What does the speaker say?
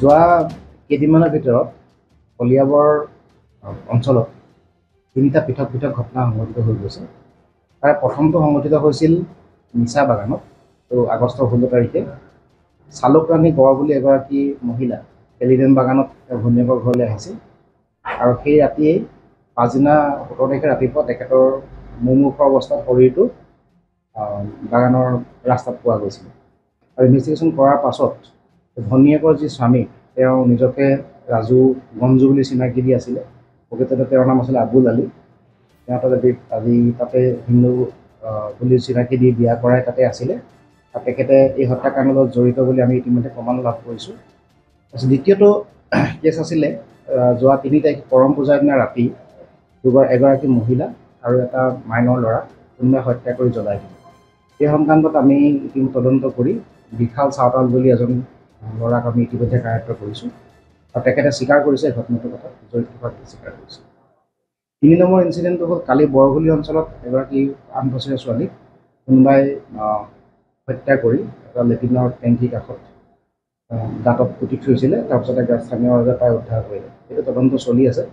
যোৱা কেইদিনমানৰ ভিতৰত কলিয়াবৰ অঞ্চলত তিনিটা পৃথক পৃথক ঘটনা সংঘটিত হৈ গৈছে। তাৰে প্ৰথমটো সংঘটিত হৈছিল নিচা বাগানত। তো আগষ্টৰ 16 তাৰিখে চালুকৰাণী গড় বুলি এগৰাকী মহিলা এলিভেন বাগানত ভনীয়েকৰ ঘৰলৈ আহিছিল আৰু সেই ৰাতিয়েই পাছদিনা 17 তাৰিখে ৰাতিপুৱা তেখেতৰ মুমূৰ্ষু অৱস্থাত শৰীৰটো বাগানৰ ৰাস্তাত পোৱা গৈছিল। আৰু ইনভেষ্টিগেশ্যন কৰাৰ পাছত ভনীয়েকৰ যি স্বামী তেওঁ নিজকে ৰাজু গঞ্জু বুলি চিনাকি দি আছিলে। প্ৰকৃততে তেওঁৰ নাম আছিলে আব্দুল আলী। তেওঁ আজি তাতে হিন্দু বুলি চিনাকি দি বিয়া কৰাই তাতে আছিলে। আৰু তেখেতে এই হত্যাকাণ্ডৰ লগত জড়িত বুলি আমি ইতিমধ্যে প্ৰমাণ লাভ কৰিছোঁ। তাৰপিছত দ্বিতীয়টো কেছ আছিলে যোৱা 3 তাৰিখে কৰম পূজাৰ দিনা ৰাতি এগৰাকী মহিলা আৰু এটা মাইনৰ ল'ৰা কোনোবাই হত্যা কৰি জ্বলাই দিলে। এই সংক্ৰান্তত আমি ইতিমধ্যে তদন্ত কৰি বিশাল চাওতাল বুলি এজন ল'ৰাক আমি ইতিমধ্যে কাৰ্যত কৰিছোঁ আৰু তেখেতে স্বীকাৰ কৰিছে ঘটনাটোৰ কথা জড়িত হোৱাৰ স্বীকাৰ কৰিছে। 3 নম্বৰ ইনচিডেণ্টটো হ'ল কালি বৰগুলি অঞ্চলত এগৰাকী 8 বছৰীয়া ছোৱালীক কোনোবাই হত্যা কৰি এটা লেট্ৰিনৰ টেংকীৰ কাষত দাঁতত পুতি থৈছিলে। তাৰপিছত স্থানীয় ৰাইজে প্ৰায় উদ্ধাৰ কৰিলে। সেইটো তদন্ত চলি আছে।